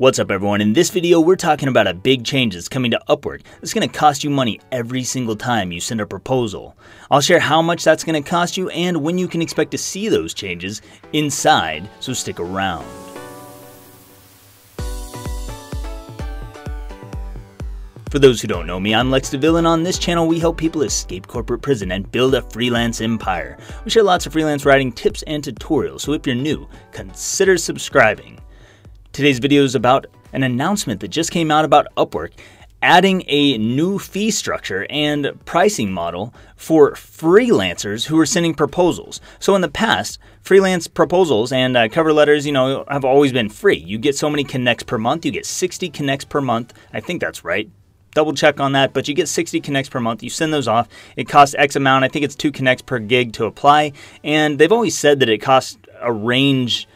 What's up everyone? In this video we're talking about a big change that's coming to Upwork. It's going to cost you money every single time you send a proposal. I'll share how much that's going to cost you and when you can expect to see those changes inside, so stick around. For those who don't know me, I'm Lex DeVille, and on this channel we help people escape corporate prison and build a freelance empire. We share lots of freelance writing tips and tutorials, so if you're new, consider subscribing. Today's video is about an announcement that just came out about Upwork adding a new fee structure and pricing model for freelancers who are sending proposals. So in the past, freelance proposals and cover letters, have always been free. You get so many connects per month. You get 60 connects per month. I think that's right. Double check on that, but you get 60 connects per month. You send those off. It costs X amount. I think it's 2 connects per gig to apply. And they've always said that it costs a range,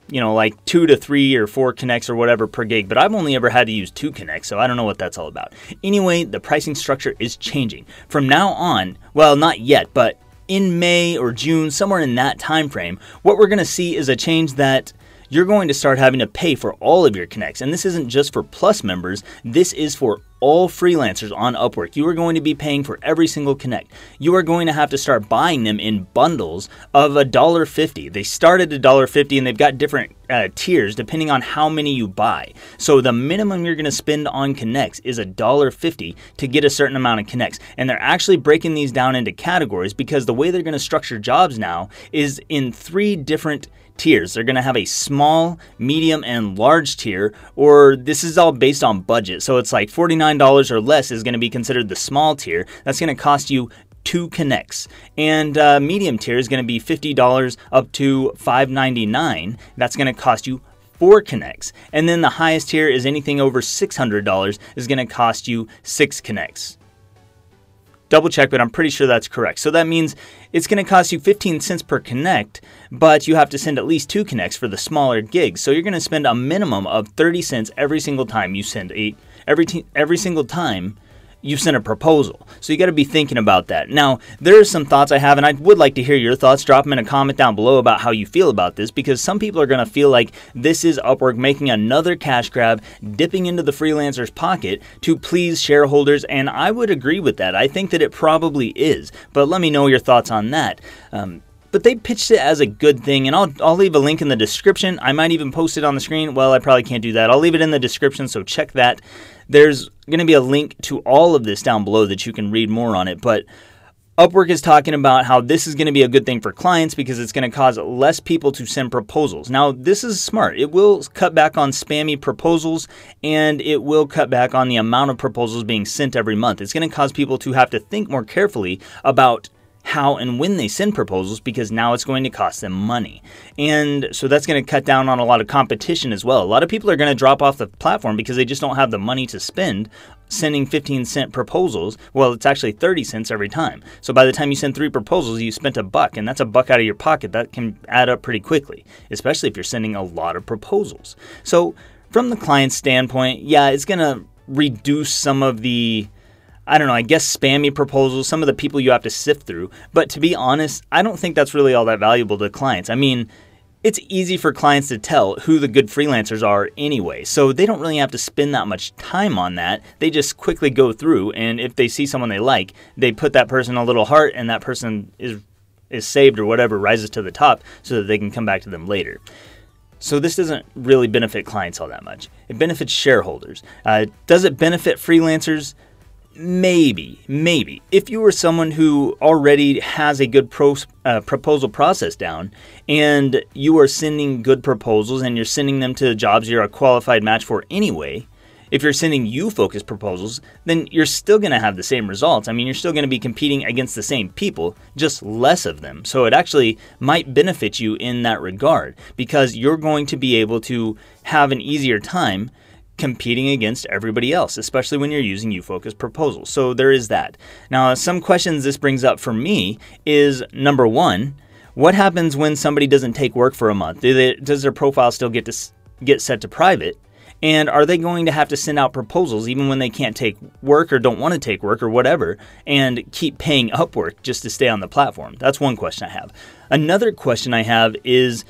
like 2 to 3 or 4 connects or whatever per gig, but I've only ever had to use 2 connects, so I don't know what that's all about. Anyway, the pricing structure is changing. From now on, well, not yet, but in May or June, somewhere in that time frame, what we're going to see is a change that you're going to start having to pay for all of your connects. And this isn't just for Plus members, this is for all freelancers on Upwork. You are going to be paying for every single connect. You are going to have to start buying them in bundles of $1.50. They start at $1.50 and they've got different tiers depending on how many you buy. So the minimum you're going to spend on connects is $1.50 to get a certain amount of connects. And they're actually breaking these down into categories because the way they're going to structure jobs now is in 3 different tiers. They're going to have a small, medium, and large tier, or this is all based on budget. So it's like $49 or less is going to be considered the small tier. That's going to cost you 2 connects. And medium tier is going to be $50 up to $5.99. That's going to cost you 4 connects. And then the highest tier is anything over $600 is going to cost you 6 connects. Double check, but I'm pretty sure that's correct. So that means it's going to cost you 15 cents per connect, but you have to send at least 2 connects for the smaller gigs. So you're going to spend a minimum of 30 cents every single time you send every single time you send a proposal. So you got to be thinking about that. Now, there are some thoughts I have, and I would like to hear your thoughts. Drop them in a comment down below about how you feel about this, because some people are going to feel like this is Upwork making another cash grab, dipping into the freelancer's pocket to please shareholders, and I would agree with that. I think that it probably is, but let me know your thoughts on that. But they pitched it as a good thing, and I'll leave a link in the description. I might even post it on the screen. Well, I probably can't do that. I'll leave it in the description, so check that. There's going to be a link to all of this down below that you can read more on it. But Upwork is talking about how this is going to be a good thing for clients because it's going to cause less people to send proposals. Now, this is smart. It will cut back on spammy proposals, and it will cut back on the amount of proposals being sent every month. It's going to cause people to have to think more carefully about how and when they send proposals, because now it's going to cost them money. And so that's going to cut down on a lot of competition as well. A lot of people are going to drop off the platform because they just don't have the money to spend sending 15-cent proposals. Well, it's actually 30 cents every time. So by the time you send 3 proposals, you spent $1, and that's $1 out of your pocket. That can add up pretty quickly, especially if you're sending a lot of proposals. So from the client's standpoint, yeah, it's going to reduce some of the, I guess spammy proposals, some of the people you have to sift through. But to be honest, I don't think that's really all that valuable to clients. I mean, it's easy for clients to tell who the good freelancers are anyway, so they don't really have to spend that much time on that. They just quickly go through, and if they see someone they like, they put that person a little heart, and that person is saved or whatever, rises to the top so that they can come back to them later. So this doesn't really benefit clients all that much. It benefits shareholders. Does it benefit freelancers? Maybe. If you were someone who already has a good proposal process down, and you are sending good proposals and you're sending them to jobs you're a qualified match for anyway, if you're sending you-focused proposals, then you're still going to have the same results. I mean, you're still going to be competing against the same people, just less of them. So it actually might benefit you in that regard, because you're going to be able to have an easier time competing against everybody else, especially when you're using you-focused proposals. So there is that. Now, some questions this brings up for me is, number one, what happens when somebody doesn't take work for a month? Does their profile still get set to private? And are they going to have to send out proposals even when they can't take work or don't want to take work or whatever, and keep paying Upwork just to stay on the platform? That's one question I have. Another question I have is,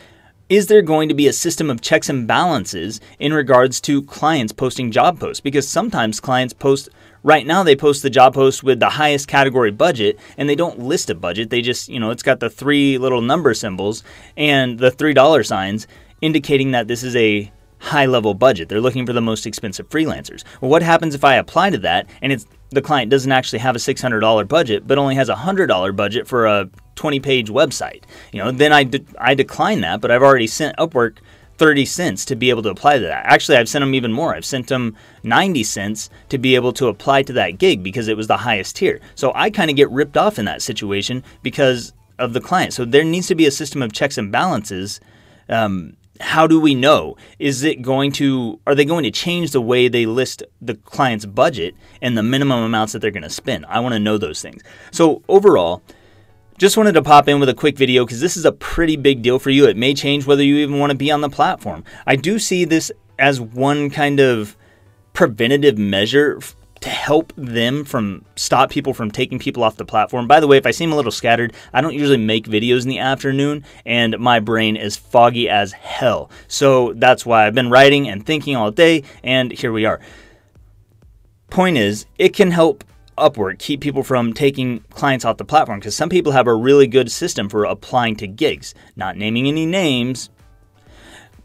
is there going to be a system of checks and balances in regards to clients posting job posts? Because sometimes clients post, right now they post the job post with the highest category budget, and they don't list a budget. They just, it's got the 3 little number symbols and the $3 signs indicating that this is a high-level budget. They're looking for the most expensive freelancers. Well, what happens if I apply to that and the client doesn't actually have a $600 budget, but only has a $100 budget for a 20-page website? Then I decline that, but I've already sent Upwork 30 cents to be able to apply to that. Actually, I've sent them even more. I've sent them 90 cents to be able to apply to that gig because it was the highest tier. So I kind of get ripped off in that situation because of the client. So there needs to be a system of checks and balances. How do we know? Are they going to change the way they list the client's budget and the minimum amounts that they're going to spend? I want to know those things. So overall, just wanted to pop in with a quick video because this is a pretty big deal for you. It may change whether you even want to be on the platform. I do see this as one kind of preventative measure to help them stop people from taking people off the platform. By the way, if I seem a little scattered, I don't usually make videos in the afternoon and my brain is foggy as hell. So that's why I've been writing and thinking all day, and here we are. Point is, it can help Upwork keep people from taking clients off the platform because some people have a really good system for applying to gigs. Not naming any names,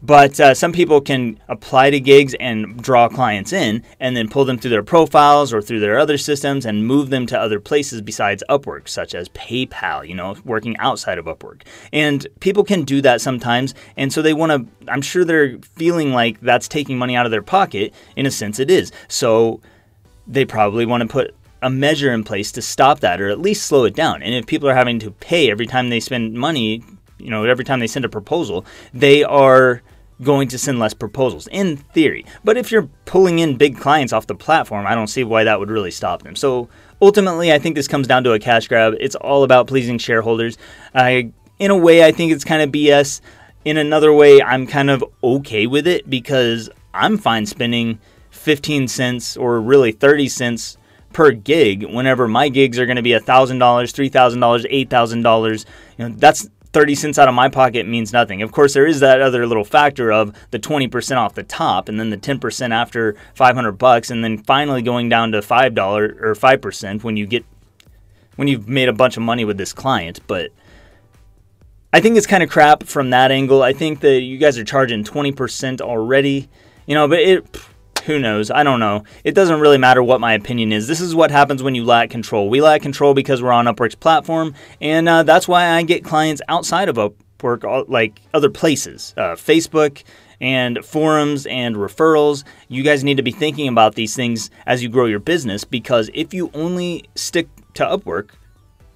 but some people can apply to gigs and draw clients in and then pull them through their profiles or through their other systems and move them to other places besides Upwork, such as PayPal, working outside of Upwork. And people can do that sometimes. And so they want to, I'm sure they're feeling like that's taking money out of their pocket. In a sense, it is. So they probably want to put a measure in place to stop that or at least slow it down. And if people are having to pay every time they spend money, every time they send a proposal, they are going to send less proposals in theory. But if you're pulling in big clients off the platform, I don't see why that would really stop them. So ultimately, I think this comes down to a cash grab. It's all about pleasing shareholders. In a way, I think it's kind of BS. In another way, I'm kind of okay with it because I'm fine spending 15 cents or really 30 cents per gig whenever my gigs are going to be $1,000, $3,000, $8,000. That's 30 cents out of my pocket means nothing. Of course, there is that other little factor of the 20% off the top and then the 10% after $500 and then finally going down to $5 or 5% when you've made a bunch of money with this client. But I think it's kind of crap from that angle. I think that you guys are charging 20% already, but who knows? I don't know. It doesn't really matter what my opinion is. This is what happens when you lack control. We lack control because we're on Upwork's platform, and that's why I get clients outside of Upwork, like other places, Facebook and forums and referrals. You guys need to be thinking about these things as you grow your business, because if you only stick to Upwork,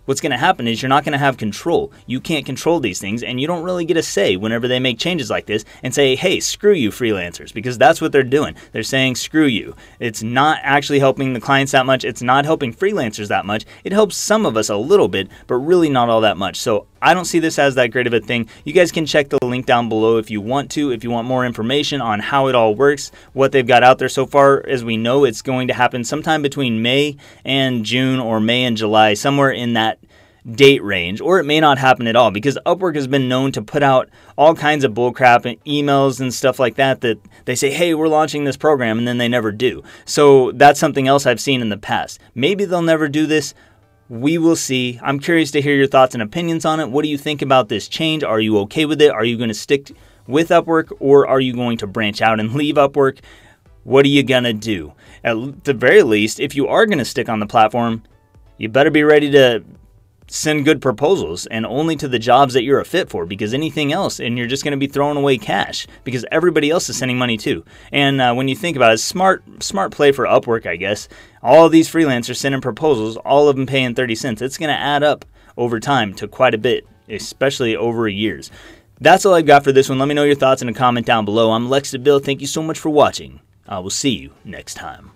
what's going to happen is you're not going to have control. You can't control these things, and you don't really get a say whenever they make changes like this and say, hey, screw you freelancers, because that's what they're doing. They're saying screw you. It's not actually helping the clients that much. It's not helping freelancers that much. It helps some of us a little bit, but really not all that much. So I don't see this as that great of a thing. You guys can check the link down below if you want to, if you want more information on how it all works, what they've got out there so far. As we know, it's going to happen sometime between May and June or May and July, somewhere in that date range, or it may not happen at all, because Upwork has been known to put out all kinds of bullcrap and emails and stuff like that they say, hey, we're launching this program, and then they never do. So that's something else I've seen in the past. Maybe they'll never do this. We will see. I'm curious to hear your thoughts and opinions on it. What do you think about this change? Are you okay with it? Are you going to stick with Upwork, or are you going to branch out and leave Upwork? What are you going to do? At the very least, if you are going to stick on the platform, you better be ready to send good proposals, and only to the jobs that you're a fit for, because anything else, and you're just going to be throwing away cash because everybody else is sending money too. And when you think about it, smart play for Upwork, I guess. All of these freelancers sending proposals, all of them paying 30 cents. It's going to add up over time to quite a bit, especially over years. That's all I've got for this one. Let me know your thoughts in a comment down below. I'm Lex DeVille. Thank you so much for watching. I will see you next time.